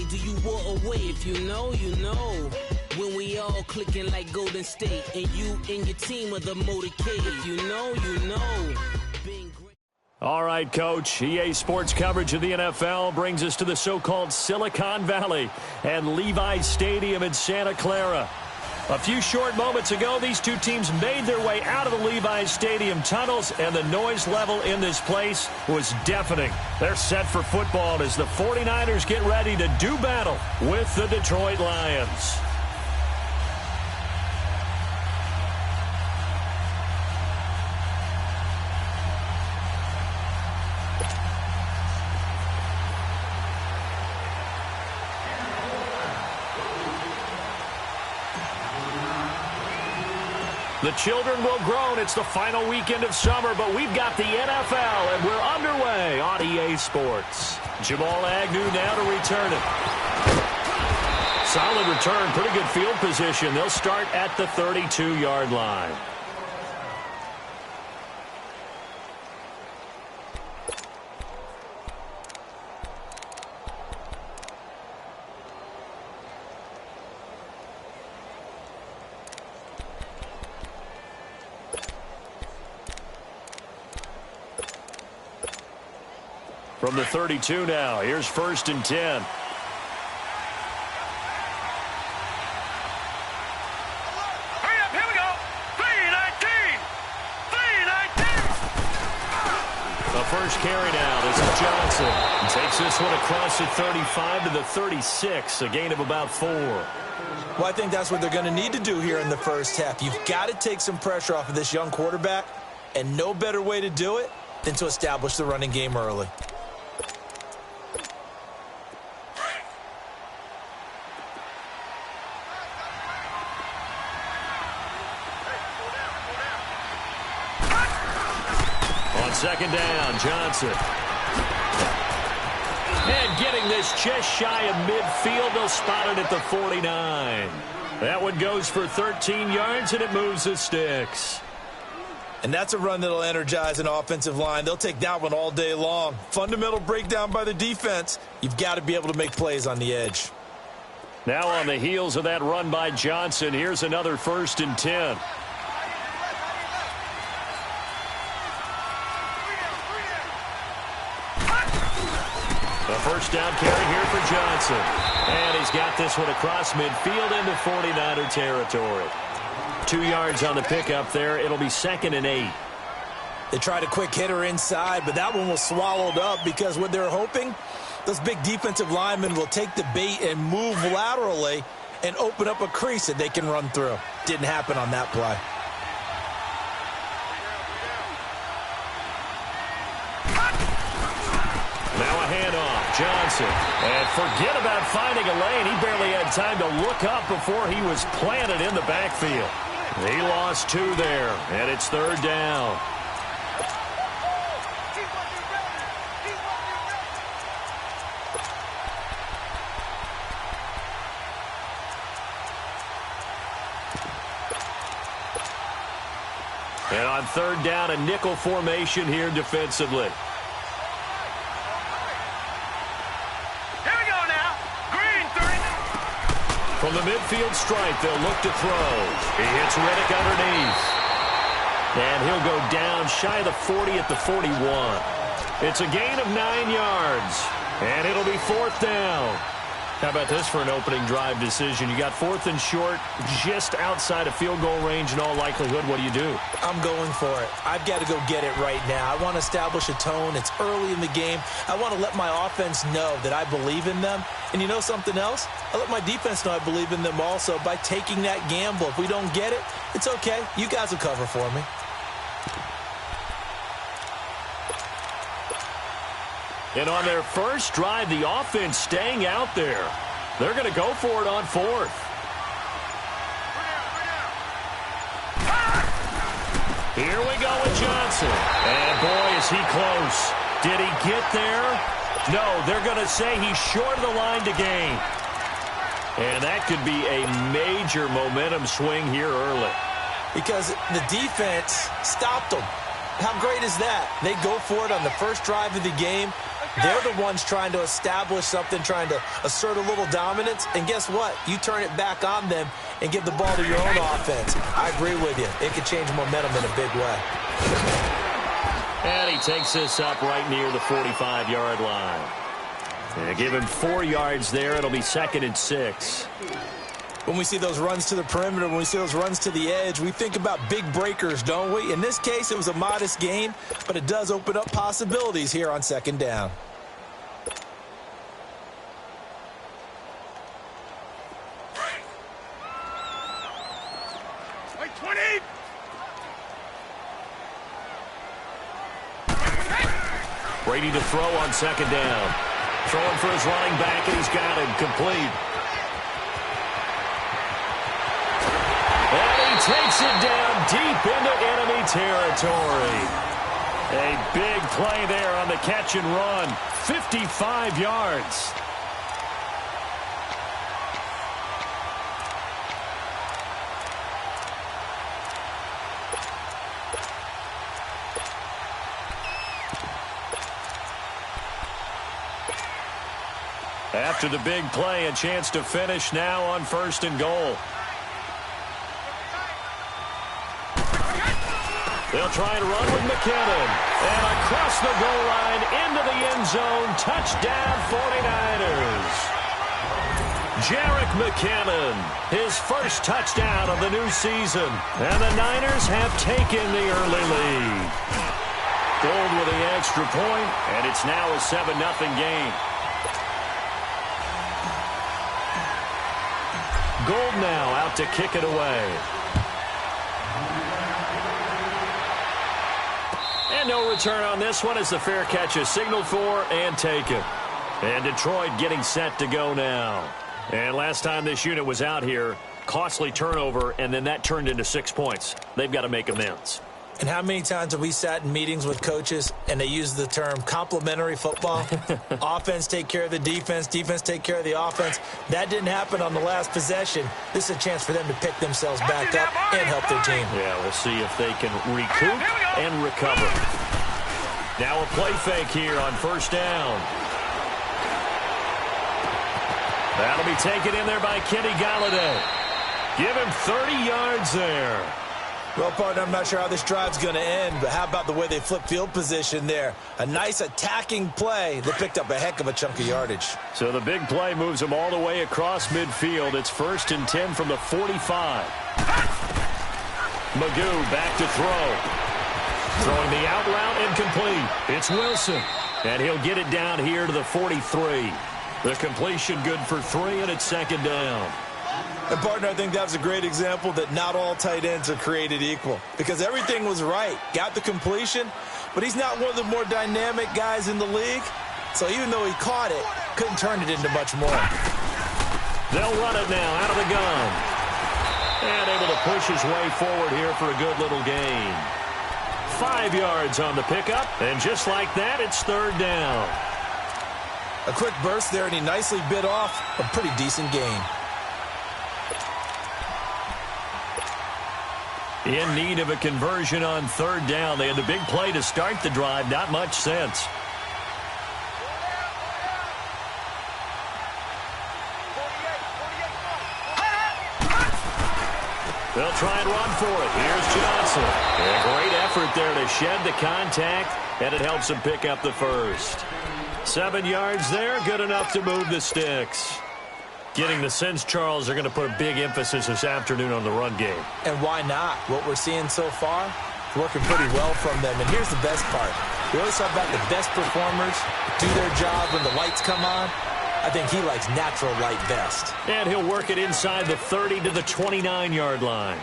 do you walk away? If you know, you know. When we all clicking like Golden State, and you and your team are the motorcade. If you know, you know. All right, Coach. EA Sports coverage of the NFL brings us to the so-called Silicon Valley and Levi's Stadium in Santa Clara. A few short moments ago, these two teams made their way out of the Levi's Stadium tunnels, and the noise level in this place was deafening. They're set for football as the 49ers get ready to do battle with the Detroit Lions. The children will groan. It's the final weekend of summer, but we've got the NFL, and we're underway on EA Sports. Jamal Agnew now to return it. Solid return, pretty good field position. They'll start at the 32-yard line. From the 32 now, here's 1st and 10. Hurry up, here we go. 3-19. 3-19. The first carry now, this is Johnson. He takes this one across the 35 to the 36, a gain of about 4. Well, I think that's what they're going to need to do here in the first half. You've got to take some pressure off of this young quarterback, and no better way to do it than to establish the running game early. Second down, Johnson. And getting this just shy of midfield, they'll spot it at the 49. That one goes for 13 yards, and it moves the sticks. And that's a run that'll energize an offensive line. They'll take that one all day long. Fundamental breakdown by the defense. You've got to be able to make plays on the edge. Now on the heels of that run by Johnson, here's another 1st and 10. First down carry here for Johnson. And he's got this one across midfield into 49er territory. 2 yards on the pickup there. It'll be 2nd and 8. They tried a quick hitter inside, but that one was swallowed up because what they're hoping, those big defensive linemen will take the bait and move laterally and open up a crease that they can run through. Didn't happen on that play. Johnson, and forget about finding a lane. He barely had time to look up before he was planted in the backfield. He lost 2 there, and it's 3rd down. And on 3rd down, a nickel formation here defensively. From the midfield stripe, they'll look to throw. He hits Riddick underneath. And he'll go down shy of the 40 at the 41. It's a gain of 9 yards. And it'll be 4th down. How about this for an opening drive decision? You got 4th and short, just outside of field goal range in all likelihood. What do you do? I'm going for it. I've got to go get it right now. I want to establish a tone. It's early in the game. I want to let my offense know that I believe in them. And you know something else? I let my defense know I believe in them also by taking that gamble. If we don't get it, it's okay. You guys will cover for me. And on their first drive, the offense staying out there. They're going to go for it on 4th. Here we go with Johnson. And boy, is he close. Did he get there? No, they're going to say he's short of the line to gain. And that could be a major momentum swing here early. Because the defense stopped them. How great is that? They go for it on the first drive of the game. They're the ones trying to establish something, trying to assert a little dominance. And guess what? You turn it back on them and give the ball to your own offense. I agree with you. It could change momentum in a big way. And he takes this up right near the 45-yard line. And give him 4 yards there. It'll be 2nd and 6. When we see those runs to the perimeter, when we see those runs to the edge, we think about big breakers, don't we? In this case, it was a modest gain, but it does open up possibilities here on 2nd down. Brady to throw on 2nd down. Throwing for his running back, and he's got him complete. And he takes it down deep into enemy territory. A big play there on the catch and run. 55 yards. After the big play, a chance to finish now on 1st and goal. They'll try and run with McKinnon. And across the goal line into the end zone. Touchdown 49ers. Jerick McKinnon, his first touchdown of the new season. And the Niners have taken the early lead. Gold with the extra point, and it's now a 7-0 game. Gold now out to kick it away. And no return on this one as the fair catch is signaled for and taken. And Detroit getting set to go now. And last time this unit was out here, costly turnover, and then that turned into 6 points. They've got to make amends. And how many times have we sat in meetings with coaches and they use the term complementary football? Offense take care of the defense, defense take care of the offense. That didn't happen on the last possession. This is a chance for them to pick themselves back up and help their team. Yeah, we'll see if they can recoup and recover. Now a play fake here on 1st down. That'll be taken in there by Kenny Galladay. Give him 30 yards there. Well, partner, I'm not sure how this drive's going to end, but how about the way they flip field position there? A nice attacking play that picked up a heck of a chunk of yardage. So the big play moves them all the way across midfield. It's 1st and 10 from the 45. Magoo back to throw. Throwing the out route incomplete. It's Wilson. And he'll get it down here to the 43. The completion good for 3, and it's 2nd down. And, partner, I think that was a great example that not all tight ends are created equal. Because everything was right. Got the completion, but he's not one of the more dynamic guys in the league. So even though he caught it, couldn't turn it into much more. They'll run it now out of the gun. And able to push his way forward here for a good little gain. 5 yards on the pickup, and just like that, it's 3rd down. A quick burst there, and he nicely bit off a pretty decent gain. In need of a conversion on 3rd down. They had the big play to start the drive. Not much sense. They'll try and run for it. Here's Johnson. A great effort there to shed the contact, and it helps him pick up the first. 7 yards there, good enough to move the sticks. Getting the sense, Charles, they're going to put a big emphasis this afternoon on the run game. And why not? What we're seeing so far, working pretty well from them. And here's the best part. We always talk about the best performers do their job when the lights come on. I think he likes natural light best. And he'll work it inside the 30 to the 29-yard line.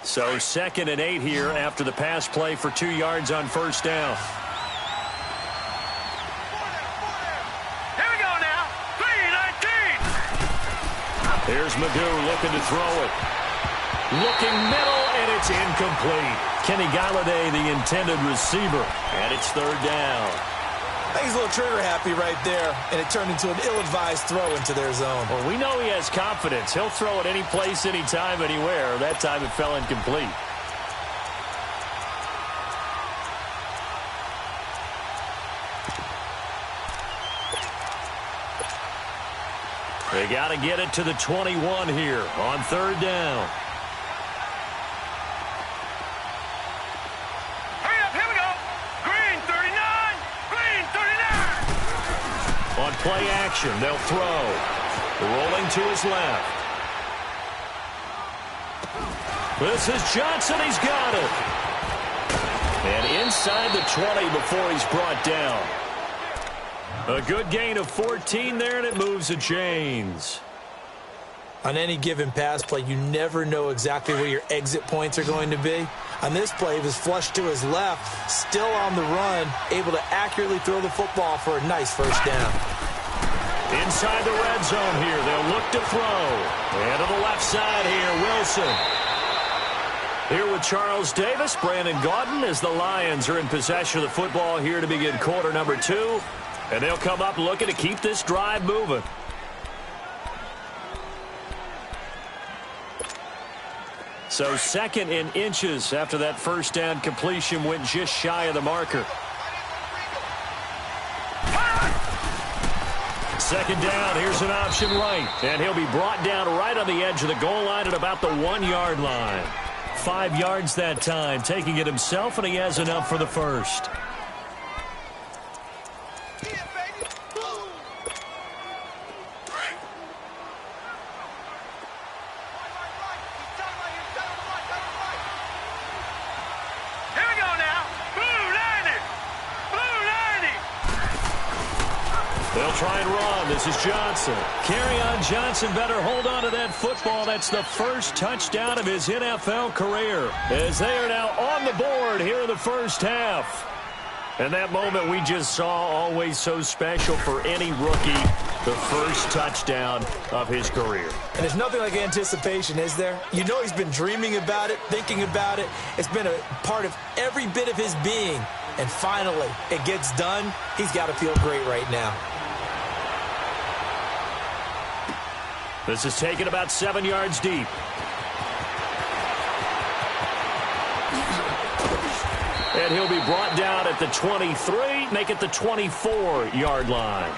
So 2nd and 8 here after the pass play for 2 yards on 1st down. Here we go now. 3-19. Here's Magoo looking to throw it. Looking middle, and it's incomplete. Kenny Galladay, the intended receiver, and it's 3rd down. I think he's a little trigger happy right there, and it turned into an ill-advised throw into their zone. Well, we know he has confidence. He'll throw it any place, anytime, anywhere. That time it fell incomplete. They got to get it to the 21 here on third down. On play action, they'll throw. Rolling to his left. This is Johnson. He's got it. And inside the 20 before he's brought down. A good gain of 14 there, and it moves the chains. On any given pass play, you never know exactly where your exit points are going to be. On this play, he was flushed to his left, still on the run, able to accurately throw the football for a nice first down. Inside the red zone here, they'll look to throw. And to the left side here, Wilson. Here with Charles Davis, Brandon Gaudin, as the Lions are in possession of the football here to begin quarter number 2. And they'll come up looking to keep this drive moving. So second in inches after that first down completion went just shy of the marker. Second down, here's an option right. And he'll be brought down right on the edge of the goal line at about the 1-yard line. 5 yards that time, taking it himself, and he has enough for the first. They'll try and run. This is Johnson. Kerryon Johnson better hold on to that football. That's the first touchdown of his NFL career, as they are now on the board here in the first half. And that moment we just saw, always so special for any rookie, the first touchdown of his career. And there's nothing like anticipation, is there? You know he's been dreaming about it, thinking about it. It's been a part of every bit of his being. And finally, it gets done. He's got to feel great right now. This is taken about 7 yards deep. And he'll be brought down at the 23, make it the 24-yard line.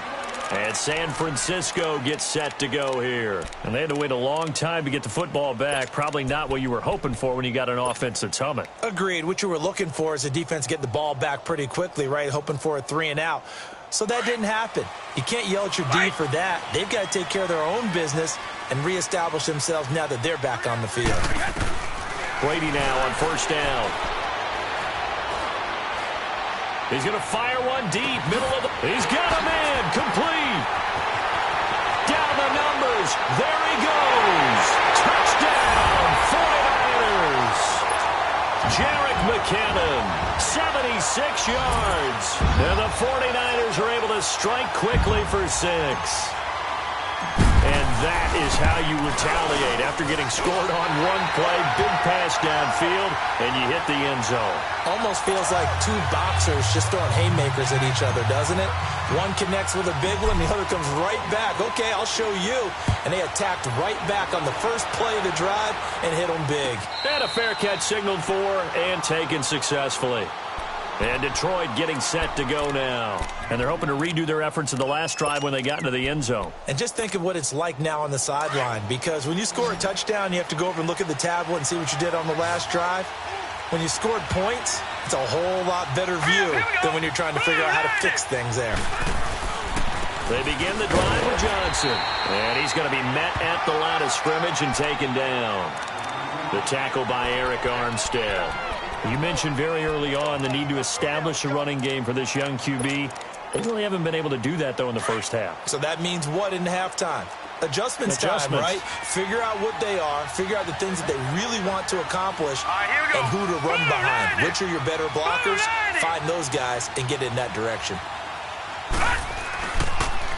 And San Francisco gets set to go here. And they had to wait a long time to get the football back. Probably not what you were hoping for when you got an offense that's humming. Agreed. What you were looking for is the defense get the ball back pretty quickly, right? Hoping for a 3-and-out. So that didn't happen. You can't yell at your D for that. They've got to take care of their own business and reestablish themselves now that they're back on the field. Brady now on first down. He's going to fire one deep, middle of the... He's got a man, complete. Down the numbers. There he goes. Touchdown, 49ers. Jarek McKinnon, 76 yards. And the 49ers are able to strike quickly for 6. And that is how you retaliate after getting scored on one play, big pass downfield, and you hit the end zone. Almost feels like two boxers just throwing haymakers at each other, doesn't it? One connects with a big one, the other comes right back. Okay, I'll show you. And they attacked right back on the first play of the drive and hit them big. And a fair catch signaled for and taken successfully. And Detroit getting set to go now. And they're hoping to redo their efforts in the last drive when they got into the end zone. And just think of what it's like now on the sideline, because when you score a touchdown, you have to go over and look at the tablet and see what you did on the last drive. When you scored points, it's a whole lot better view than when you're trying to figure out how to fix things there. They begin the drive with Johnson. And he's going to be met at the line of scrimmage and taken down. The tackle by Eric Armstead. You mentioned very early on the need to establish a running game for this young QB. They really haven't been able to do that, though, in the first half. So that means what in halftime? Adjustments time, right? Figure out what they are, figure out the things that they really want to accomplish, and who to run behind. Which are your better blockers? Find those guys and get in that direction.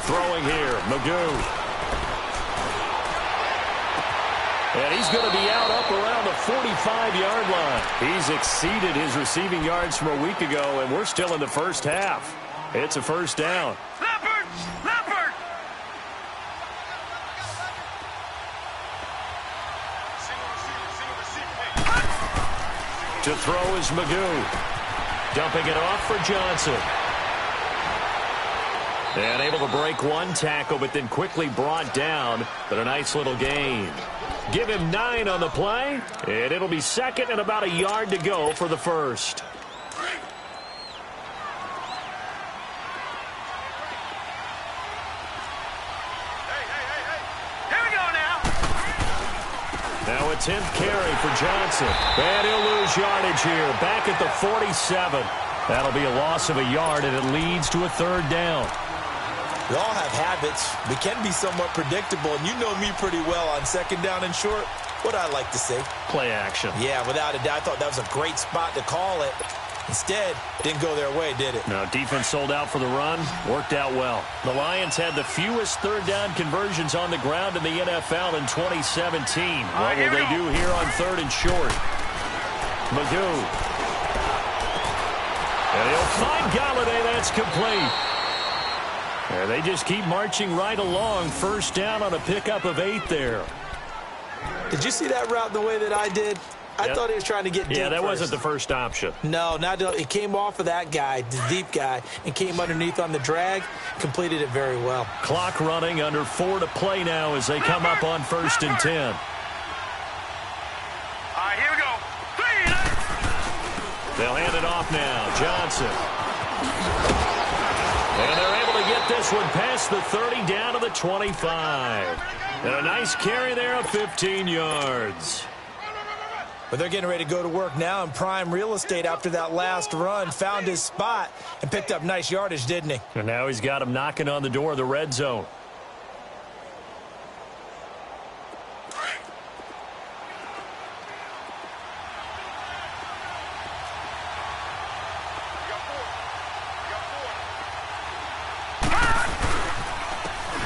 Throwing here, Magoo. And he's going to be out up around the 45-yard line. He's exceeded his receiving yards from a week ago, and we're still in the first half. It's a first down. Leopard! Leopard! To throw is Magoo. Dumping it off for Johnson. And able to break one tackle, but then quickly brought down. But a nice little gain. Give him 9 on the play, and it'll be second and about a yard to go for the first. Here we go now. Now a 10th carry for Johnson. And he'll lose yardage here. Back at the 47. That'll be a loss of a yard, and it leads to a third down. We all have habits. We can be somewhat predictable, and you know me pretty well on second down and short. What I like to say? Play action. Yeah, without a doubt. I thought that was a great spot to call it. Instead, didn't go their way, did it? No, defense sold out for the run. Worked out well. The Lions had the fewest third down conversions on the ground in the NFL in 2017. What will they do here on third and short? Magoo. And he'll find Galladay. That's complete. And they just keep marching right along. First down on a pickup of 8 there. Did you see that route the way that I did? I thought he was trying to get deep. Yeah, that first. wasn't the first option. No, it came off of that guy, the deep guy, and came underneath on the drag. Completed it very well. Clock running, under 4 to play now as they come up on 1st and 10. All right, here we go. 3. They'll hand it off now. Johnson. And they're able to get this one past the 30 down to the 25. And a nice carry there of 15 yards. But they're getting ready to go to work now in prime real estate after that last run. Found his spot and picked up nice yardage, didn't he? And now he's got him knocking on the door of the red zone.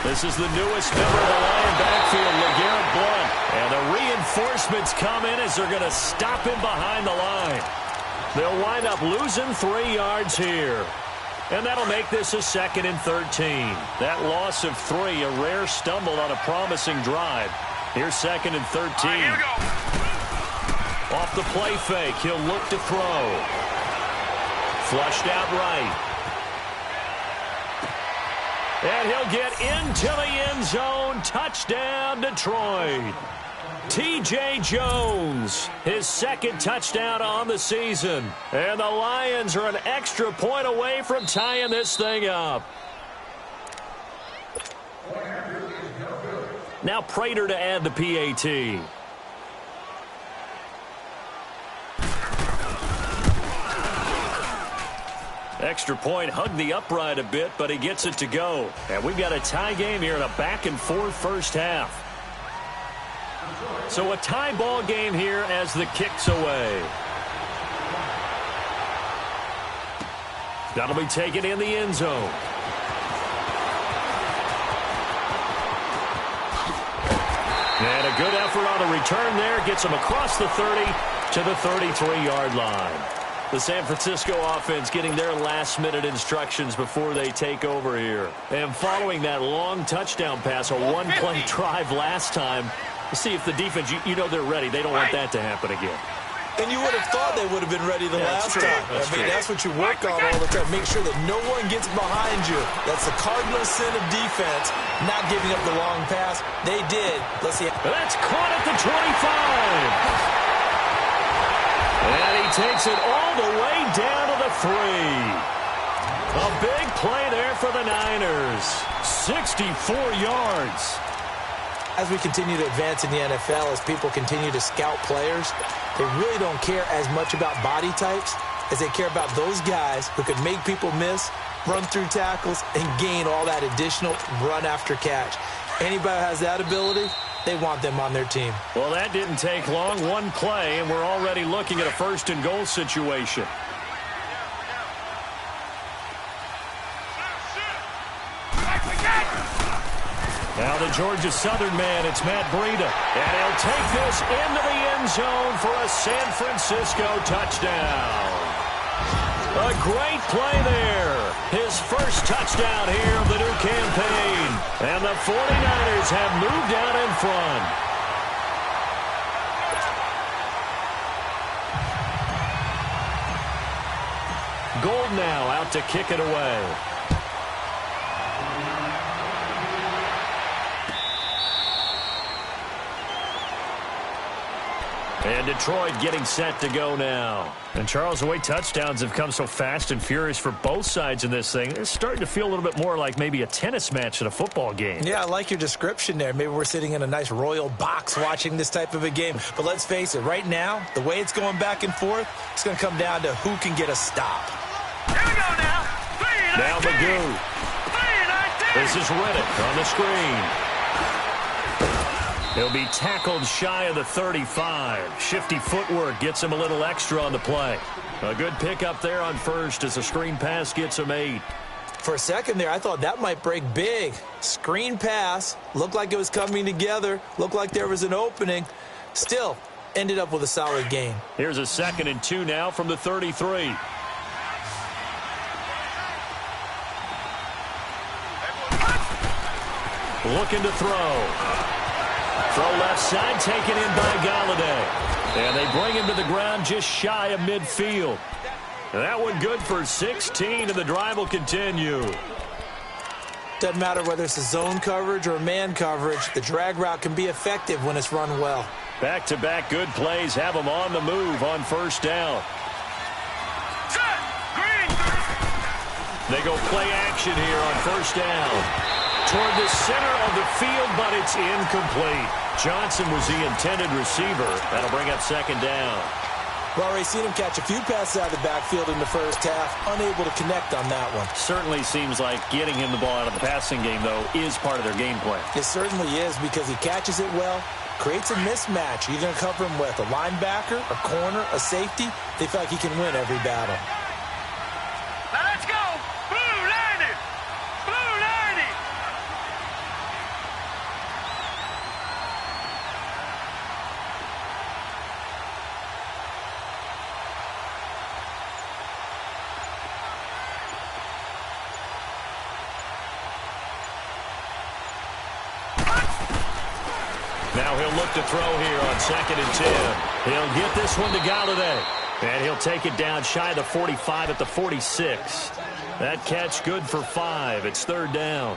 This is the newest member of the Lion backfield, LeGarrette Blount. And the reinforcements come in as they're going to stop him behind the line. They'll wind up losing 3 yards here. And that'll make this a 2nd and 13. That loss of 3, a rare stumble on a promising drive. Here's 2nd and 13. Here we go. Off the play fake, he'll look to throw. Flushed out right. And he'll get into the end zone. Touchdown, Detroit. T.J. Jones, his 2nd touchdown on the season. And the Lions are an extra point away from tying this thing up. Now Prater to add the PAT. Extra point, hugged the upright a bit, but he gets it to go. And we've got a tie game here in a back-and-forth first half. So a tie ball game here as the kick's away. That'll be taken in the end zone. And a good effort on the return there. Gets him across the 30 to the 33-yard line. The San Francisco offense getting their last-minute instructions before they take over here. And following that long touchdown pass, a one-play drive last time, to see if the defense, you know they're ready. They don't want that to happen again. And you would have thought they would have been ready the last time. That's what you work on all the time. Make sure that no one gets behind you. That's the cardinal sin of defense, not giving up the long pass. They did. Let's see. That's caught at the 25. And he takes it all the way down to the 3. A big play there for the Niners. 64 yards. As we continue to advance in the NFL, as people continue to scout players, they really don't care as much about body types as they care about those guys who can make people miss, run through tackles, and gain all that additional run after catch. Anybody who has that ability, they want them on their team. Well, that didn't take long. One play, and we're already looking at a 1st and goal situation. Now the Georgia Southern man, it's Matt Breida. And he'll take this into the end zone for a San Francisco touchdown. A great play there. His first touchdown here of the new campaign. And the 49ers have moved out in front. Gold now out to kick it away. And Detroit getting set to go now. And, Charles, the way touchdowns have come so fast and furious for both sides in this thing, it's starting to feel a little bit more like maybe a tennis match at a football game. Yeah, I like your description there. Maybe we're sitting in a nice royal box watching this type of a game. But let's face it, right now, the way it's going back and forth, it's going to come down to who can get a stop. Here we go now. Now Magoo. This is Riddick on the screen. He'll be tackled shy of the 35. Shifty footwork gets him a little extra on the play. A good pickup there on first as a screen pass gets him 8. For a second there, I thought that might break big. Screen pass. Looked like it was coming together. Looked like there was an opening. Still, ended up with a solid gain. Here's a 2nd and 2 now from the 33. Looking to throw. Throw left side, taken in by Galladay. And they bring him to the ground just shy of midfield. That one good for 16, and the drive will continue. Doesn't matter whether it's a zone coverage or man coverage. The drag route can be effective when it's run well. Back-to-back good plays have them on the move on first down. They go play action here on first down. Toward the center of the field, but it's incomplete. Johnson was the intended receiver. That'll bring up 2nd down. We've already seen him catch a few passes out of the backfield in the first half. Unable to connect on that one. Certainly seems like getting him the ball out of the passing game, though, is part of their game plan. It certainly is because he catches it well, creates a mismatch. You're going to cover him with a linebacker, a corner, a safety. They feel like he can win every battle. Now let's go. Blue 90. Blue 90. Now he'll look to throw here on 2nd and 10. He'll get this one to Galladay. And he'll take it down shy of the 45 at the 46. That catch good for 5. It's 3rd down.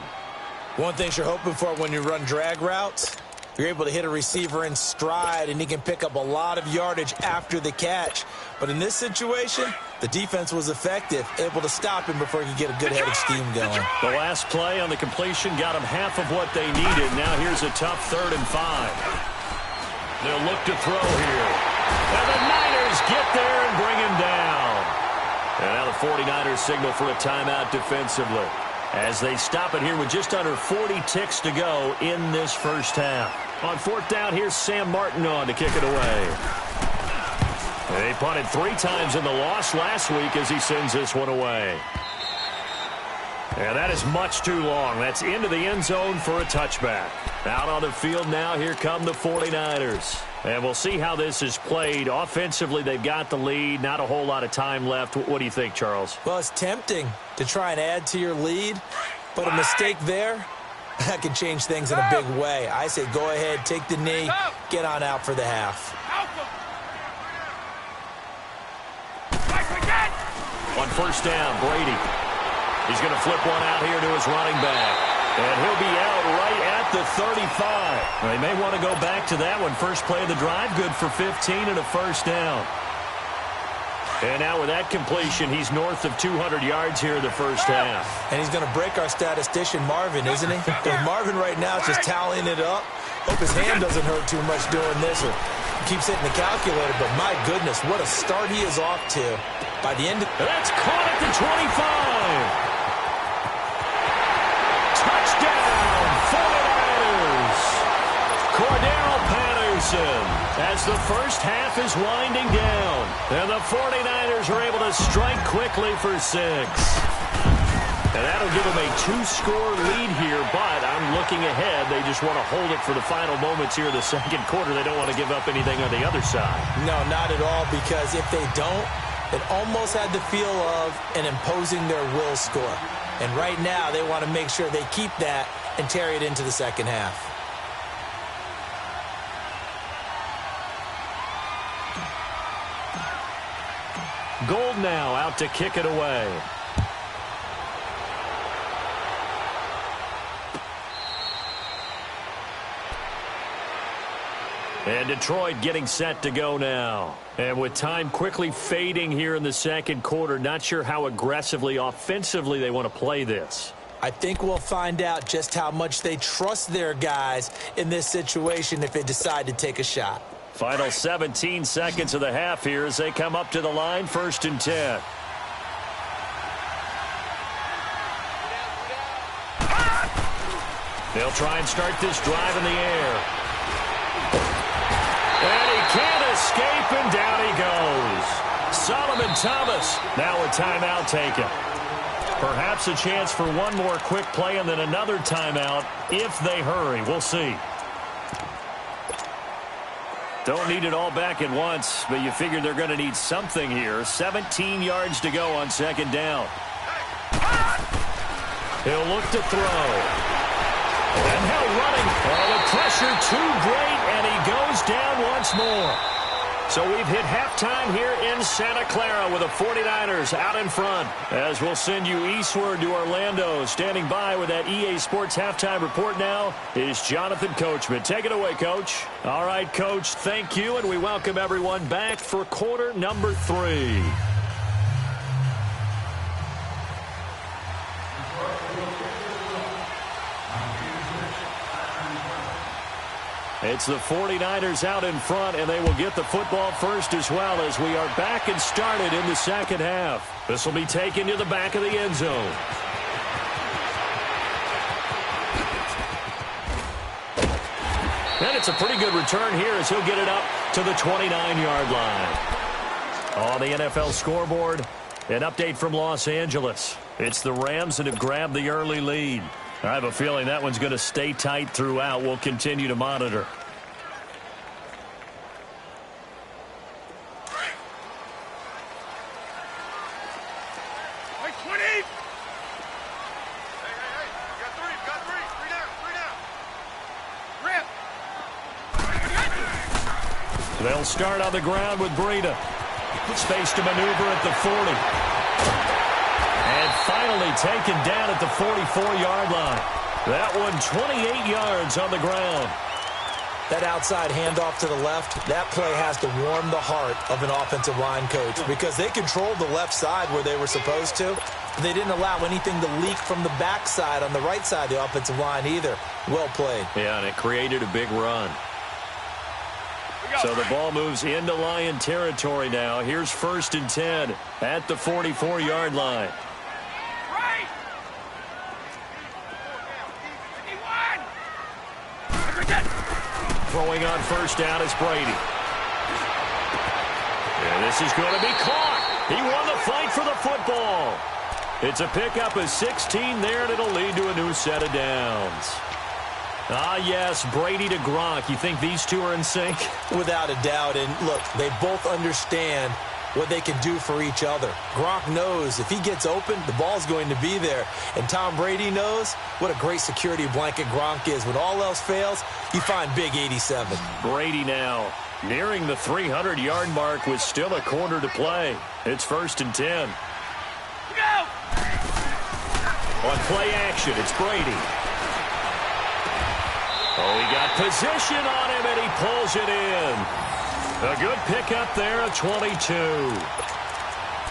One thing you're hoping for when you run drag routes, you're able to hit a receiver in stride, and he can pick up a lot of yardage after the catch. But in this situation, the defense was effective, able to stop him before he could get a good head of steam going. The last play on the completion got him half of what they needed. Now here's a tough 3rd and 5. They'll look to throw here. And the Niners get there and bring him down. And now the 49ers signal for a timeout defensively, as they stop it here with just under 40 ticks to go in this first half. On 4th down, here's Sam Martin on to kick it away. They punted 3 times in the loss last week as he sends this one away. And that is much too long. That's into the end zone for a touchback. Out on the field now, here come the 49ers. And we'll see how this is played. Offensively, they've got the lead. Not a whole lot of time left. What do you think, Charles? Well, it's tempting to try and add to your lead, but a mistake there, that can change things in a big way. I say go ahead, take the knee, get on out for the half. On first down, Brady. He's going to flip one out here to his running back. And he'll be out right at the 35. They may want to go back to that one. First play of the drive, good for 15 and a first down. And now with that completion, he's north of 200 yards here in the first half. And he's going to break our statistician, Marvin, isn't he? Because Marvin right now is just tallying it up. Hope his hand doesn't hurt too much doing this or keeps hitting the calculator. But my goodness, what a start he is off to. By the end of... That's caught at the 25. Touchdown, 49ers. Cordero Patterson as the first half is winding down. And the 49ers are able to strike quickly for 6. And that'll give them a 2-score lead here, but I'm looking ahead. They just want to hold it for the final moments here in the second quarter. They don't want to give up anything on the other side. No, not at all, because if they don't, It almost had the feel of an imposing their will score. And right now, they want to make sure they keep that and carry it into the second half. Gold now out to kick it away. And Detroit getting set to go now. And with time quickly fading here in the second quarter, not sure how aggressively, offensively they want to play this. I think we'll find out just how much they trust their guys in this situation if they decide to take a shot. Final 17 seconds of the half here as they come up to the line, 1st and 10. They'll try and start this drive in the air. And he can't escape, and down he goes. Solomon Thomas now a timeout taken. Perhaps a chance for one more quick play and then another timeout if they hurry. We'll see. Don't need it all back at once, but you figure they're going to need something here. 17 yards to go on 2nd down. He'll look to throw. And now running. Oh, the pressure too great, and he goes down once more. So we've hit halftime here in Santa Clara with the 49ers out in front. As we'll send you eastward to Orlando. Standing by with that EA Sports halftime report now is Jonathan Coachman. Take it away, Coach. All right, Coach, thank you, and we welcome everyone back for quarter number 3. It's the 49ers out in front, and they will get the football first as well as we are back and started in the second half. This will be taken to the back of the end zone. And it's a pretty good return here as he'll get it up to the 29-yard line. On the NFL scoreboard, an update from Los Angeles. It's the Rams that have grabbed the early lead. I have a feeling that one's going to stay tight throughout. We'll continue to monitor. Wait, 20! Hey, you got three. Three down. Rip! They'll start on the ground with Breida. Space to maneuver at the 40. And finally taken down at the 44-yard line. That one 28 yards on the ground. That outside handoff to the left, that play has to warm the heart of an offensive line coach because they controlled the left side where they were supposed to, but they didn't allow anything to leak from the backside on the right side of the offensive line either. Well played. Yeah, and it created a big run. So the ball moves into Lion territory now. Here's 1st and 10 at the 44-yard line. Throwing on 1st down is Brady. And this is going to be caught. He won the fight for the football. It's a pickup of 16 there, and it'll lead to a new set of downs. Ah, yes, Brady to Gronk. You think these two are in sync? Without a doubt. And look, they both understand what they can do for each other. Gronk knows if he gets open, the ball's going to be there. And Tom Brady knows what a great security blanket Gronk is. When all else fails, you find Big 87. Brady now nearing the 300-yard mark with still a quarter to play. It's 1st and 10. Go! On play action, it's Brady. Oh, he got position on him, and he pulls it in. A good pickup there at 22.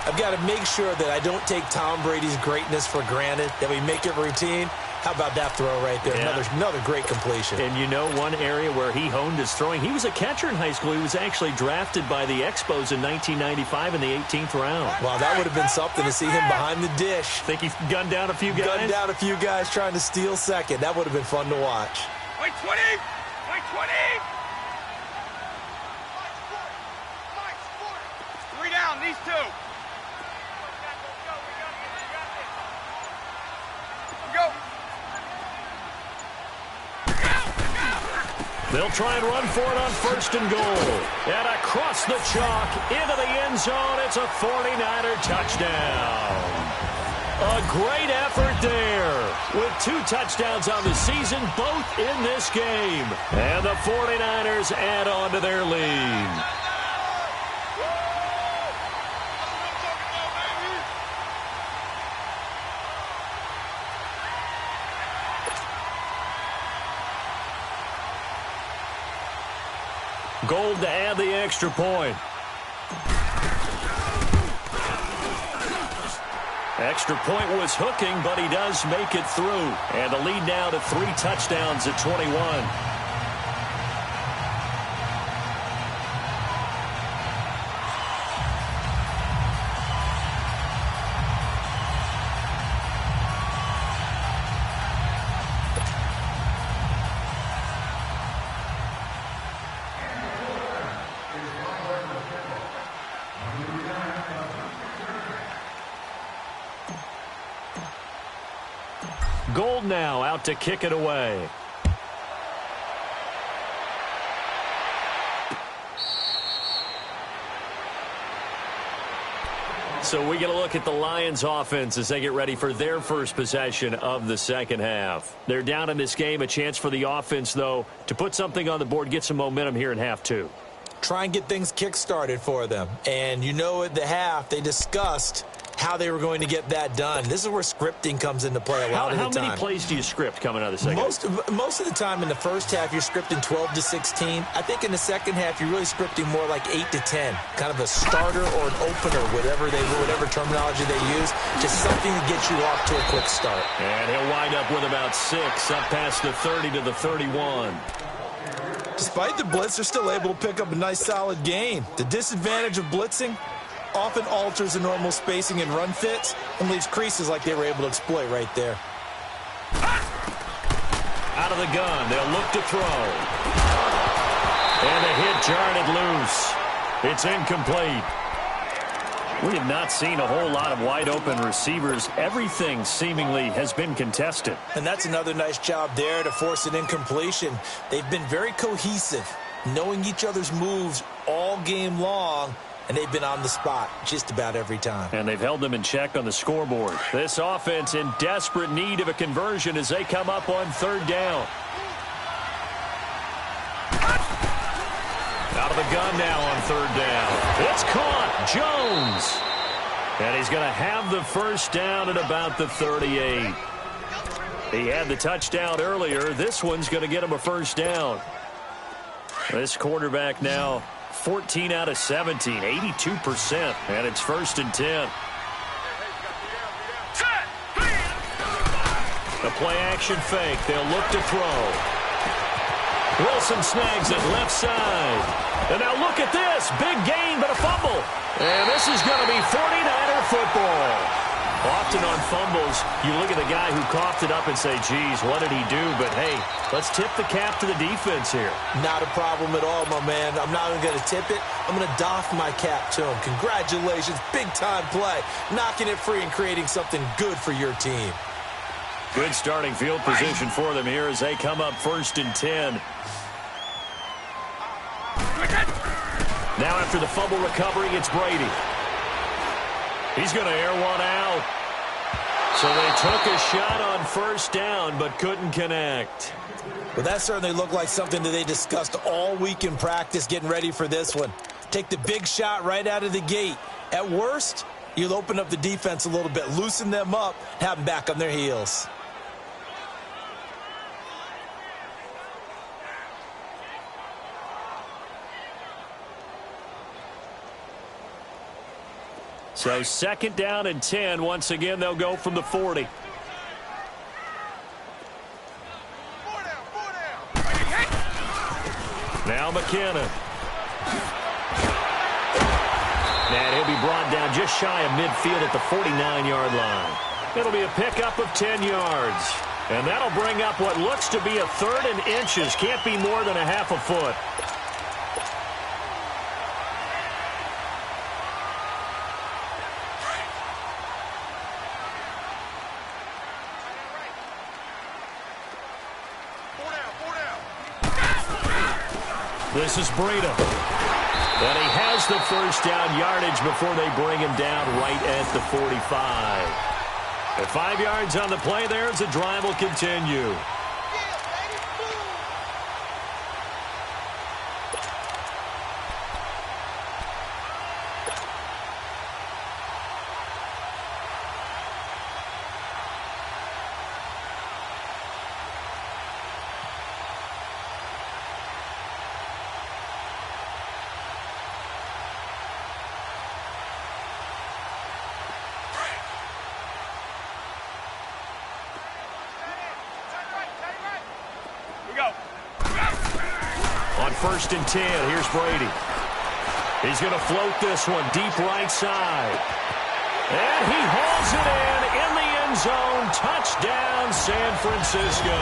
I've got to make sure that I don't take Tom Brady's greatness for granted, that we make it routine. How about that throw right there? Yeah. Another great completion. And you know one area where he honed his throwing? He was a catcher in high school. He was actually drafted by the Expos in 1995 in the 18th round. Wow, that would have been something to see him behind the dish. Think he gunned down a few guys? Gunned down a few guys trying to steal second. That would have been fun to watch. Wait, 20! Wait, 20! 3 down, these two. Go. The They'll try and run for it on 1st and goal. And across the chalk, into the end zone, it's a 49er touchdown. A great effort there with 2 touchdowns on the season, both in this game. And the 49ers add on to their lead. Gold to add the extra point. Extra point was hooking, but he does make it through. And the lead now to 3 touchdowns at 21. Gold now out to kick it away. So we get a look at the Lions offense as they get ready for their first possession of the second half. They're down in this game. A chance for the offense, though, to put something on the board, get some momentum here in half 2. Try and get things kick-started for them. And you know at the half, they discussed how they were going to get that done. This is where scripting comes into play a lot of the time. How many plays do you script coming out of the second half? Most of the time in the first half, you're scripting 12 to 16. I think in the second half, you're really scripting more like 8 to 10. Kind of a starter or an opener, whatever terminology they use. Just something to get you off to a quick start. And he'll wind up with about 6, up past the 30 to the 31. Despite the blitz, they're still able to pick up a nice, solid gain. The disadvantage of blitzing often alters the normal spacing and run fits and leaves creases like they were able to exploit right there. Out of the gun, they'll look to throw. And the hit jarred it loose. It's incomplete. We have not seen a whole lot of wide-open receivers. Everything seemingly has been contested. And that's another nice job there to force an incompletion. They've been very cohesive, knowing each other's moves all game long, and they've been on the spot just about every time. And they've held them in check on the scoreboard. This offense in desperate need of a conversion as they come up on 3rd down. Out of the gun now on 3rd down. It's caught. Jones. And he's going to have the first down at about the 38. He had the touchdown earlier. This one's going to get him a first down. This quarterback now 14 out of 17, 82%, and it's 1st and 10. A play-action fake. They'll look to throw. Wilson snags it left side. And now look at this. Big gain, but a fumble. And this is going to be 49er football. Often on fumbles, you look at the guy who coughed it up and say, geez, what did he do? But, hey, let's tip the cap to the defense here. Not a problem at all, my man. I'm not even going to tip it. I'm going to doff my cap to him. Congratulations. Big-time play. Knocking it free and creating something good for your team. Good starting field position for them here as they come up 1st and 10. Now after the fumble recovery, it's Brady. He's going to air one out. So they took a shot on 1st down but couldn't connect. Well, that certainly looked like something that they discussed all week in practice getting ready for this one. Take the big shot right out of the gate. At worst, you'll open up the defense a little bit, loosen them up, have them back on their heels. So 2nd down and 10. Once again, they'll go from the 40. Now McKinnon. And he'll be brought down just shy of midfield at the 49-yard line. It'll be a pickup of 10 yards. And that'll bring up what looks to be a 3rd and inches. Can't be more than a half a foot. This is Breida. And he has the first down yardage before they bring him down right at the 45. At 5 yards on the play there as the drive will continue. First and 10. Here's Brady. He's going to float this one deep right side. And he hauls it in the end zone. Touchdown, San Francisco.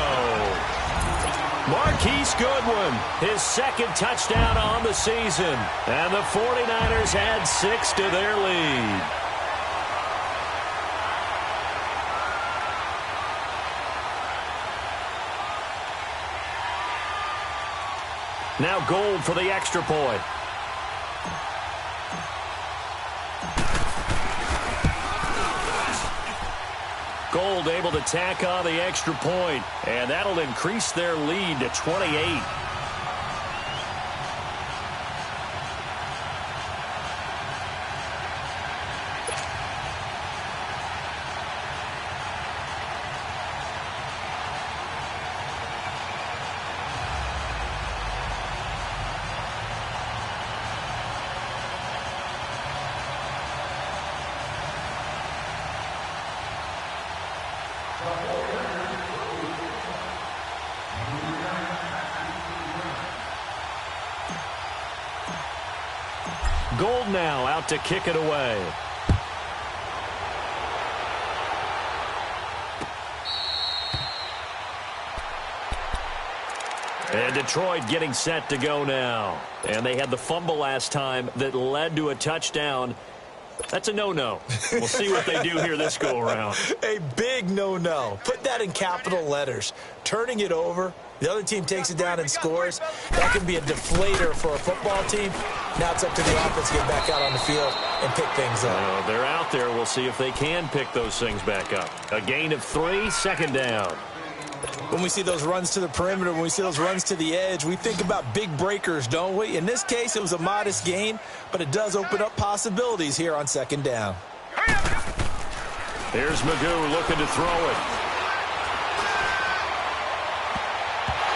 Marquise Goodwin, his second touchdown on the season. And the 49ers add 6 to their lead. Now Gold for the extra point. Gold able to tack on the extra point, and that'll increase their lead to 28. Gold now out to kick it away. And Detroit getting set to go now. And they had the fumble last time that led to a touchdown. That's a no-no. We'll see what they do here this go-around. A big no-no. Put that in capital letters. Turning it over, the other team takes it down and scores. That can be a deflator for a football team. Now it's up to the offense to get back out on the field and pick things up. They're out there. We'll see if they can pick those things back up. A gain of 3, second down. When we see those runs to the perimeter, when we see those runs to the edge, we think about big breakers, don't we? In this case, it was a modest gain, but it does open up possibilities here on second down. Here's Magoo looking to throw it.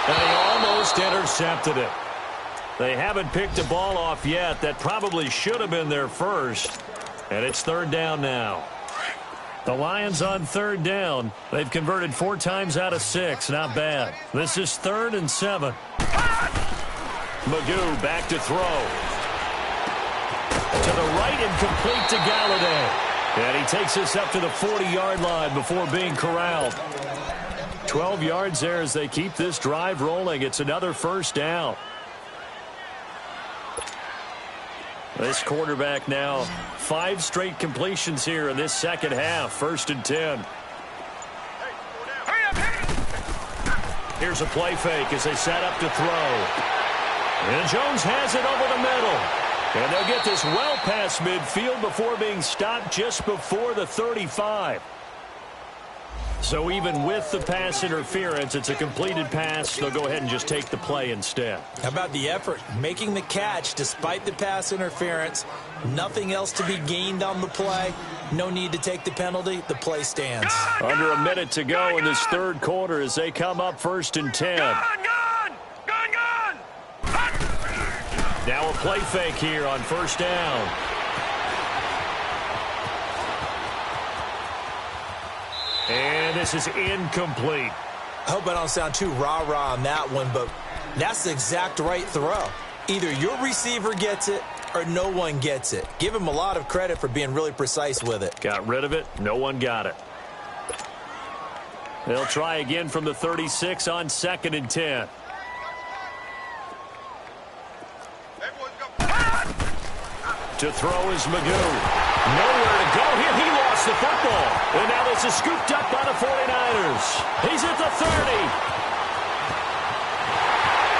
And he almost intercepted it. They haven't picked a ball off yet. That probably should have been their first. And it's third down now. The Lions on third down. They've converted 4 times out of 6. Not bad. This is 3rd and 7. Magoo back to throw. To the right and complete to Galladay. And he takes us up to the 40-yard line before being corralled. 12 yards there as they keep this drive rolling. It's another first down. This quarterback now 5 straight completions here in this second half. 1st and 10. Here's a play fake as they set up to throw. And Jones has it over the middle. And they'll get this well past midfield before being stopped just before the 35. So even with the pass interference, it's a completed pass. They'll go ahead and just take the play instead. How about the effort? Making the catch despite the pass interference. Nothing else to be gained on the play. No need to take the penalty. The play stands. Under a minute to go in this third quarter as they come up 1st and 10. Now a play fake here on 1st down. And this is incomplete. I hope I don't sound too rah-rah on that one, but that's the exact right throw. Either your receiver gets it or no one gets it. Give him a lot of credit for being really precise with it. Got rid of it. No one got it. They'll try again from the 36 on 2nd and 10. To throw is Magoo. Nowhere to go here. He lost the football. And now this is scooped up by the 49ers. He's at the 30.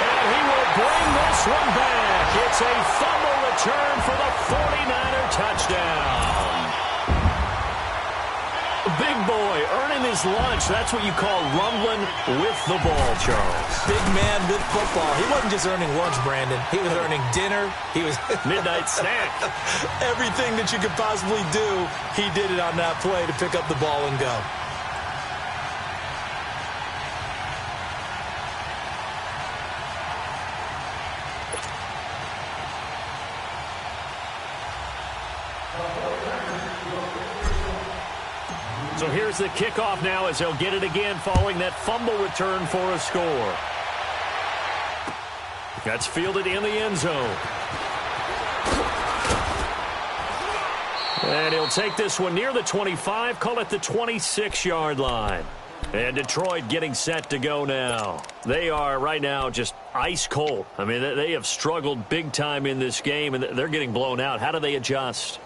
And he will bring this one back. It's a fumble return for the 49er touchdown. Big boy earning his lunch. That's what you call rumbling with the ball, Charles. Big man with football. He wasn't just earning lunch, Brandon. He was earning dinner. He was midnight snack. Everything that you could possibly do, he did it on that play to pick up the ball and go. So here's the kickoff now as they'll get it again following that fumble return for a score. That's fielded in the end zone. And he'll take this one near the 25, call it the 26-yard line. And Detroit getting set to go now. They are right now just ice cold. I mean, they have struggled big time in this game, and they're getting blown out. How do they adjust?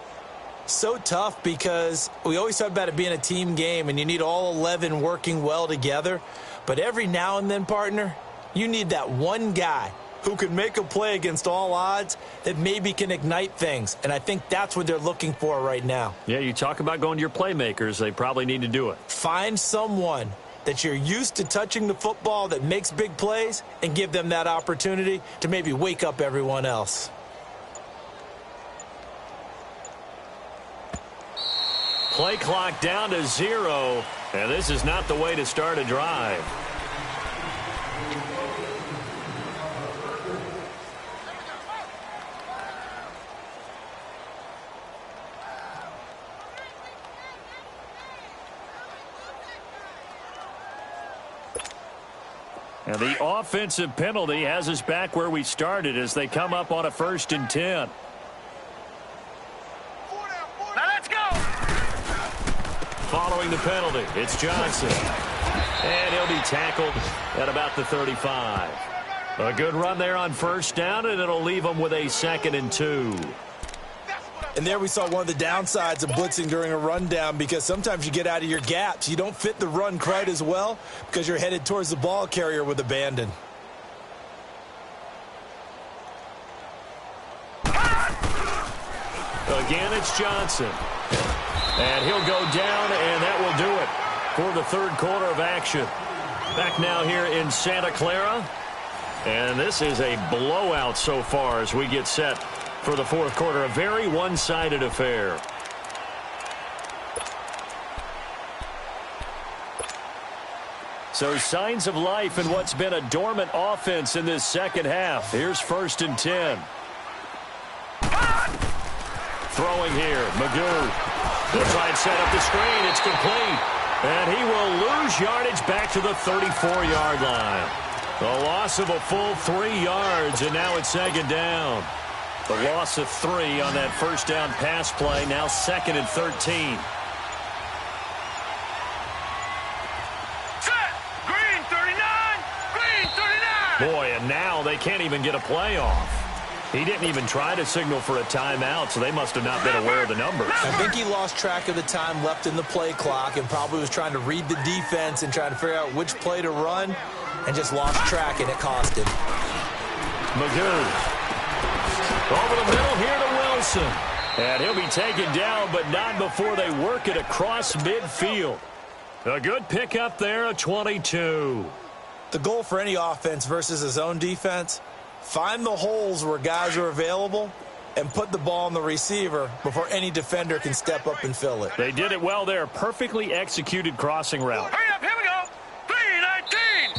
So tough because we always talk about it being a team game and you need all 11 working well together. But every now and then, partner, you need that one guy who can make a play against all odds that maybe can ignite things. And I think that's what they're looking for right now. Yeah, you talk about going to your playmakers. They probably need to do it. Find someone that you're used to touching the football that makes big plays and give them that opportunity to maybe wake up everyone else. Play clock down to 0, and this is not the way to start a drive. And the offensive penalty has us back where we started as they come up on a 1st and 10. Following the penalty, it's Johnson. And he'll be tackled at about the 35. A good run there on 1st down, and it'll leave them with a 2nd and 2. And there we saw one of the downsides of blitzing during a rundown because sometimes you get out of your gaps. You don't fit the run quite as well because you're headed towards the ball carrier with abandon. Again, it's Johnson. And he'll go down, and that will do it for the 3rd quarter of action. Back now here in Santa Clara. And this is a blowout so far as we get set for the 4th quarter. A very one-sided affair. So signs of life in what's been a dormant offense in this 2nd half. Here's 1st and 10. Throwing here, Magoo. He'll try and set up the screen. It's complete. And he will lose yardage back to the 34-yard line. A loss of a full 3 yards, and now it's 2nd down. The loss of 3 on that 1st down pass play, now 2nd and 13. Set! Green 39! Green 39! Boy, and now they can't even get a play off. He didn't even try to signal for a timeout, so they must have not been aware of the numbers. I think he lost track of the time left in the play clock and probably was trying to read the defense and trying to figure out which play to run and just lost track, and it cost him. Magoo. Over the middle here to Wilson. And he'll be taken down, but not before they work it across midfield. A good pickup there, a 22. The goal for any offense versus his own defense, find the holes where guys are available and put the ball on the receiver before any defender can step up and fill it. They did it well there. Perfectly executed crossing route. Hurry up, here we go! 319!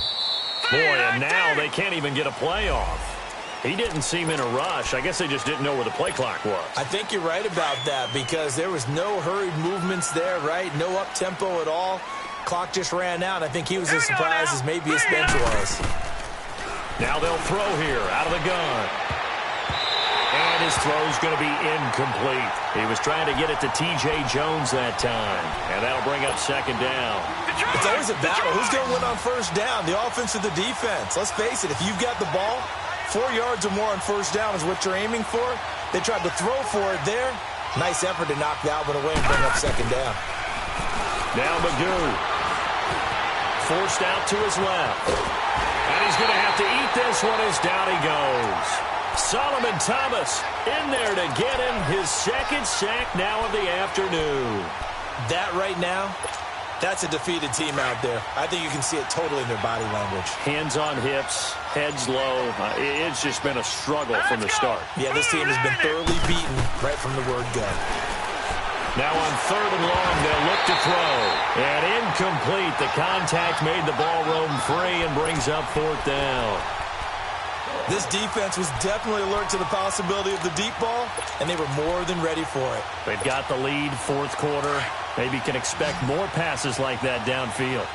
Boy, and now they can't even get a play off. He didn't seem in a rush. I guess they just didn't know where the play clock was. I think you're right about that because there was no hurried movements there, right? No up-tempo at all. Clock just ran out. I think he was as surprised as maybe his bench was. Now they'll throw here out of the gun. And his throw's going to be incomplete. He was trying to get it to T.J. Jones that time. And that'll bring up 2nd down. It's always a battle. Who's going to win on 1st down, the offense or the defense? Let's face it, if you've got the ball, 4 yards or more on 1st down is what you're aiming for. They tried to throw for it there. Nice effort to knock Dalvin away and bring up 2nd down. Now Magoo. Forced out to his left. And he's going to have to eat this one as down he goes. Solomon Thomas in there to get him his second sack now of the afternoon. That right now, that's a defeated team out there. I think you can see it totally in their body language. Hands on hips, heads low. It's just been a struggle from the start. Yeah, this team has been thoroughly beaten right from the word go. Now on 3rd and long, they'll look to throw. And incomplete. The contact made the ball roam free and brings up 4th down. This defense was definitely alert to the possibility of the deep ball, and they were more than ready for it. They've got the lead, 4th quarter. Maybe can expect more passes like that downfield.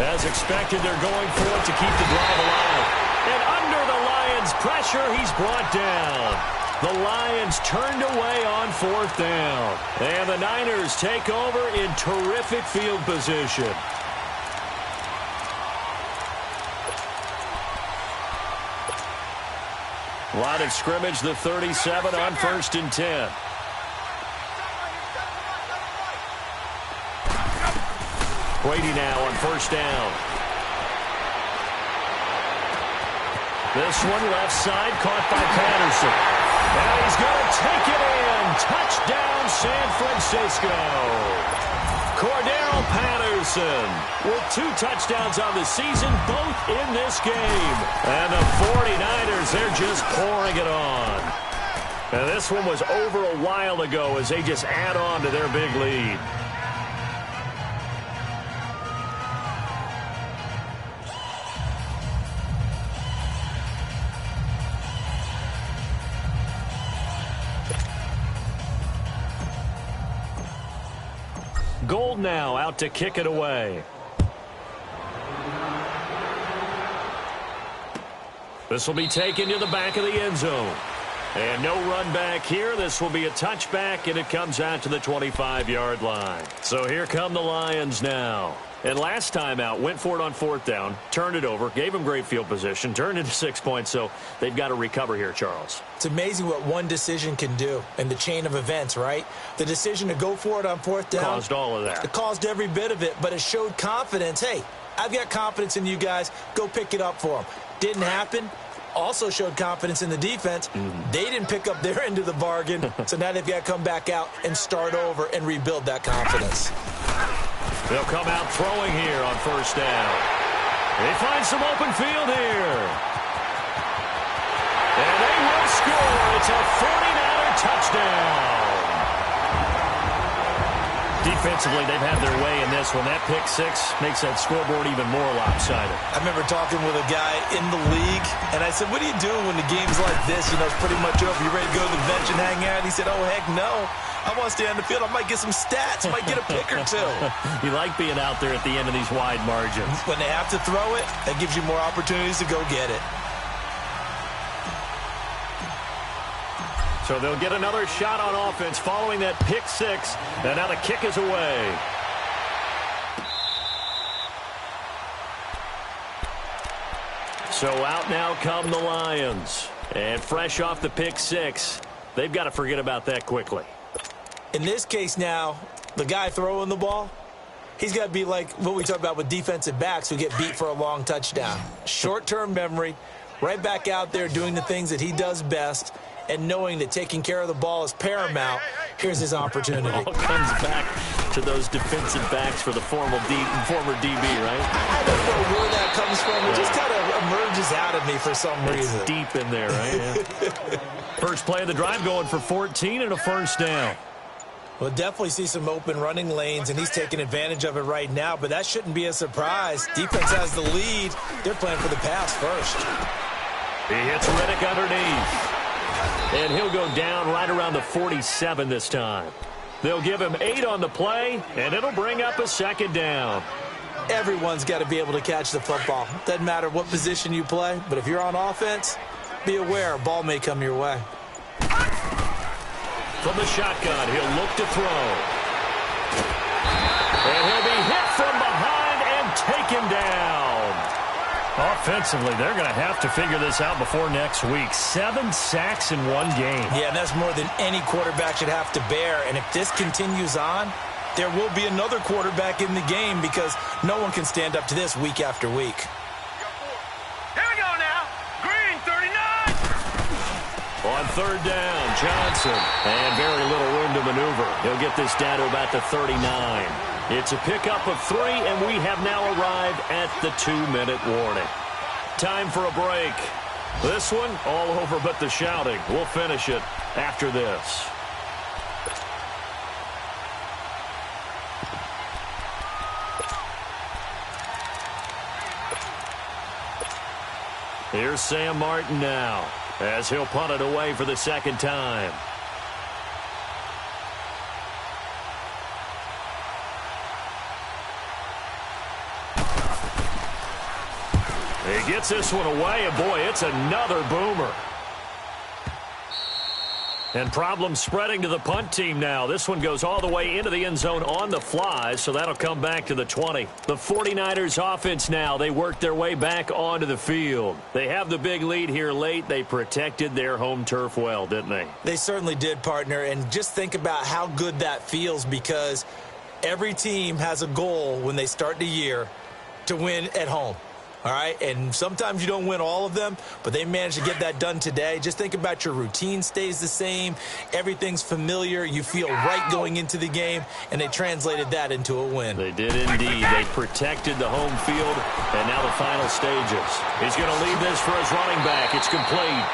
As expected, they're going for it to keep the drive alive. And under the Lions' pressure, he's brought down. The Lions turned away on 4th down. And the Niners take over in terrific field position. Line of scrimmage, the 37 on 1st and 10. Brady now on 1st down. This one left side caught by Patterson. And he's going to take it in. Touchdown, San Francisco. Cordero Patterson with 2 touchdowns on the season, both in this game. And the 49ers, they're just pouring it on. And this one was over a while ago as they just add on to their big lead. Gold now out to kick it away. This will be taken to the back of the end zone. And no run back here. This will be a touchback, and it comes out to the 25-yard line. So here come the Lions now. And last time out, went for it on 4th down, turned it over, gave them great field position, turned into 6 points, so they've got to recover here, Charles. It's amazing what one decision can do in the chain of events, right? The decision to go for it on 4th down caused all of that. It caused every bit of it, but it showed confidence. Hey, I've got confidence in you guys. Go pick it up for them. Didn't happen. Also showed confidence in the defense. They didn't pick up their end of the bargain, so now they've got to come back out and start over and rebuild that confidence. They'll come out throwing here on 1st down. They find some open field here. And they will score. It's a 49er touchdown. Defensively, they've had their way in this one. That pick 6 makes that scoreboard even more lopsided. I remember talking with a guy in the league, and I said, what are you doing when the game's like this? You know, it's pretty much over. You ready to go to the bench and hang out? He said, oh, heck no. I want to stay on the field. I might get some stats. I might get a pick or 2. You like being out there at the end of these wide margins. When they have to throw it, that gives you more opportunities to go get it. So they'll get another shot on offense following that pick 6. And now the kick is away. So out now come the Lions. And fresh off the pick 6, they've got to forget about that quickly. In this case now, the guy throwing the ball, he's got to be like what we talk about with defensive backs who get beat for a long touchdown. Short-term memory, right back out there doing the things that he does best, and knowing that taking care of the ball is paramount. Here's his opportunity. It all comes back to those defensive backs for the former DB, right? I don't know where that comes from. It just kind of emerges out of me for some reason. It's deep in there, right? Yeah. First play of the drive going for 14 and a 1st down. We'll definitely see some open running lanes, and he's taking advantage of it right now, but that shouldn't be a surprise. Defense has the lead. They're playing for the pass first. He hits Riddick underneath. And he'll go down right around the 47 this time. They'll give him 8 on the play, and it'll bring up a 2nd down. Everyone's got to be able to catch the football. Doesn't matter what position you play, but if you're on offense, be aware a ball may come your way. From the shotgun, he'll look to throw. And he'll be hit from behind and taken down. Offensively, they're going to have to figure this out before next week. 7 sacks in one game. Yeah, and that's more than any quarterback should have to bear. And if this continues on, there will be another quarterback in the game because no one can stand up to this week after week. Here we go now. Green, 39. On third down, Johnson. And very little room to maneuver. He'll get this down to about the 39. It's a pickup of 3, and we have now arrived at the 2-minute warning. Time for a break. This one, all over but the shouting. We'll finish it after this. Here's Sam Martin now, as he'll punt it away for the second time. He gets this one away, and boy, it's another boomer. And problems spreading to the punt team now. This one goes all the way into the end zone on the fly, so that'll come back to the 20. The 49ers offense now, they work their way back onto the field. They have the big lead here late. They protected their home turf well, didn't they? They certainly did, partner, and just think about how good that feels because every team has a goal when they start the year to win at home. All right, and sometimes you don't win all of them, but they managed to get that done today. Just think about your routine stays the same. Everything's familiar. You feel right going into the game, and they translated that into a win. They did indeed. They protected the home field, and now the final stages. He's going to lead this for his running back. It's complete.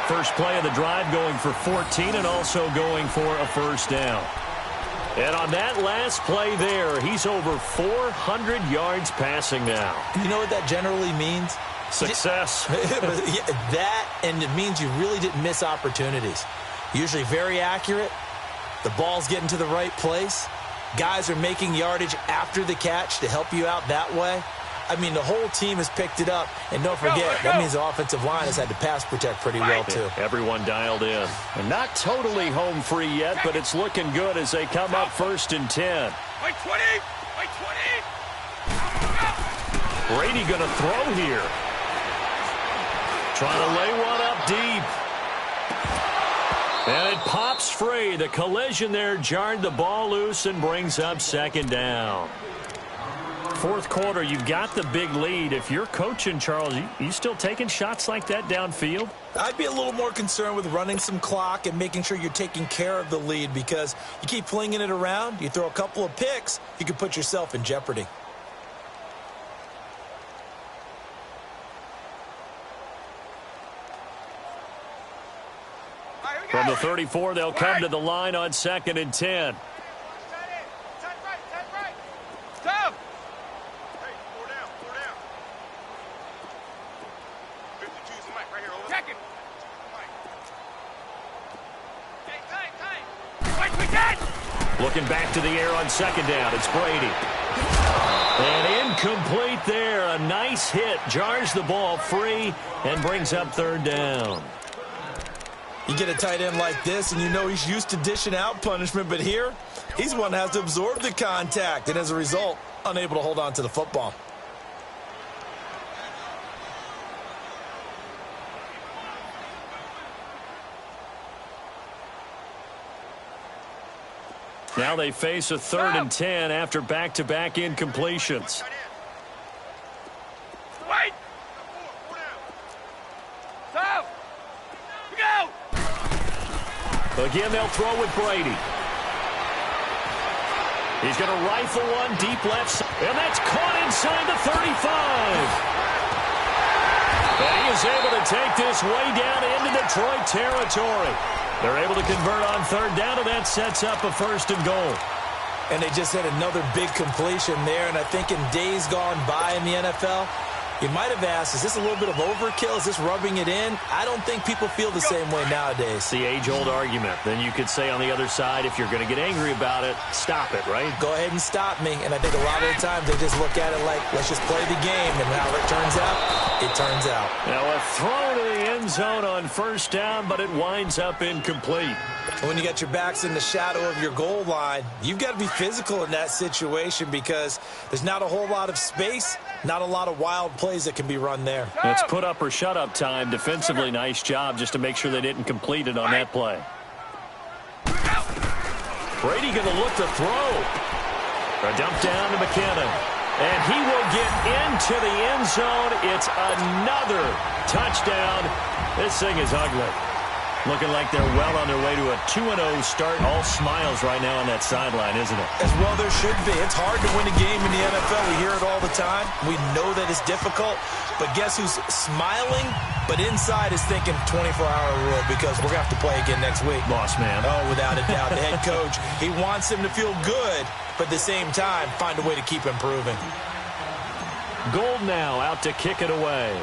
First play of the drive going for 14 and also going for a first down. And on that last play there, he's over 400 yards passing now. You know what that generally means? Success. That, and it means you really didn't miss opportunities. Usually very accurate. The ball's getting to the right place. Guys are making yardage after the catch to help you out that way. I mean, the whole team has picked it up. And don't forget, that means the offensive line has had to pass protect pretty well, too. Everyone dialed in. And not totally home free yet, but it's looking good as they come up 1st and 10. Wait, 20. Wait, 20. Brady going to throw here. Trying to lay one up deep. And it pops free. The collision there jarred the ball loose and brings up second down. Fourth quarter, you've got the big lead. If you're coaching, Charles, you still taking shots like that downfield? I'd be a little more concerned with running some clock and making sure you're taking care of the lead because you keep flinging it around, you throw a couple of picks, you can put yourself in jeopardy. From the 34, they'll come to the line on 2nd and 10. Stop. Looking back to the air on 2nd down. It's Brady. And incomplete there. A nice hit. Jars the ball free and brings up 3rd down. You get a tight end like this, and you know he's used to dishing out punishment, but here, he's one that has to absorb the contact, and as a result, unable to hold on to the football. Now they face a 3rd and 10 after back-to-back incompletions. Wait. Stop. Go. Again, they'll throw with Brady. He's going to rifle one deep left side, and that's caught inside the 35. And he is able to take this way down into Detroit territory. They're able to convert on 3rd down, and that sets up a 1st and goal. And they just had another big completion there, and I think in days gone by in the NFL, you might have asked, is this a little bit of overkill? Is this rubbing it in? I don't think people feel the same way nowadays. It's the age-old argument. Then you could say on the other side, if you're going to get angry about it, stop it, right? Go ahead and stop me. And I think a lot of the times they just look at it like, let's just play the game. And how it turns out, it turns out. Now a throw to the end zone on 1st down, but it winds up incomplete. When you got your backs in the shadow of your goal line, you've got to be physical in that situation because there's not a whole lot of space, not a lot of wild plays that can be run there. It's put up or shut up time. Defensively, nice job just to make sure they didn't complete it on that play. Brady going to look to throw. A dump down to McKinnon. And he will get into the end zone. It's another touchdown. This thing is ugly. Looking like they're well on their way to a 2-0 start. All smiles right now on that sideline, isn't it? As well there should be. It's hard to win a game in the NFL. We hear it all the time. We know that it's difficult. But guess who's smiling? But inside is thinking 24-hour rule because we're going to have to play again next week. Boss man. Oh, without a doubt. The head coach, he wants him to feel good, but at the same time, find a way to keep improving. Gold now out to kick it away.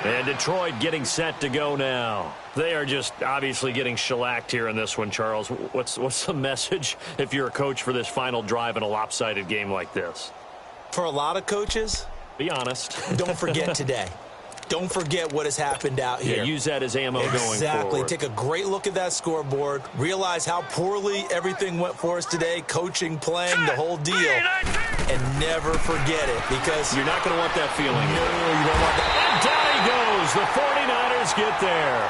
And Detroit getting set to go now. They are just obviously getting shellacked here in this one, Charles. What's the message if you're a coach for this final drive in a lopsided game like this? For a lot of coaches, be honest. Don't forget today. Don't forget what has happened out here. Yeah, use that as ammo going forward. Exactly. Take a great look at that scoreboard. Realize how poorly everything went for us today. Coaching, playing, the whole deal. And never forget it because you're not going to want that feeling. No, you don't want that. And down he goes. The 49ers get there.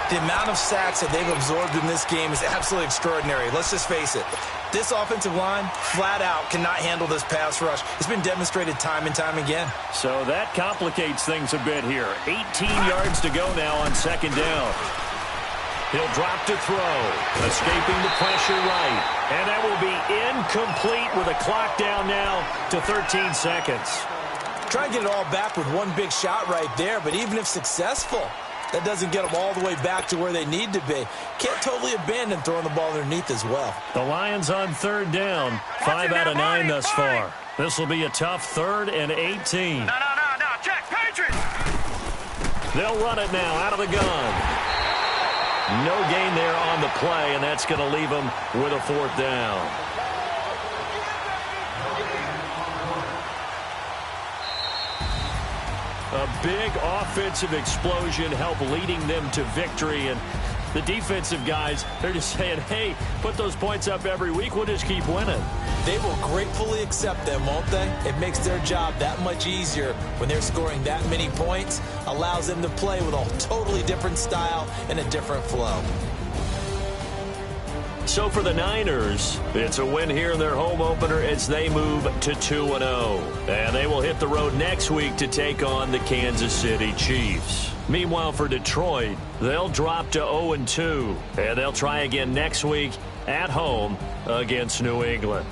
The amount of sacks that they've absorbed in this game is absolutely extraordinary. Let's just face it. This offensive line, flat out, cannot handle this pass rush. It's been demonstrated time and time again. So that complicates things a bit here. 18 yards to go now on second down. He'll drop to throw. Escaping the pressure right. And that will be incomplete with a clock down now to 13 seconds. Try and get it all back with one big shot right there, but even if successful, that doesn't get them all the way back to where they need to be. Can't totally abandon throwing the ball underneath as well. The Lions on third down. 5 out of 9 thus far. This will be a tough 3rd and 18. No. Check, Patriots. They'll run it now out of the gun. No gain there on the play, and that's going to leave them with a 4th down. A big offensive explosion helped leading them to victory. And the defensive guys, they're just saying, hey, put those points up every week. We'll just keep winning. They will gratefully accept them, won't they? It makes their job that much easier when they're scoring that many points. Allows them to play with a totally different style and a different flow. So for the Niners, it's a win here in their home opener as they move to 2-0. And they will hit the road next week to take on the Kansas City Chiefs. Meanwhile, for Detroit, they'll drop to 0-2. And they'll try again next week at home against New England.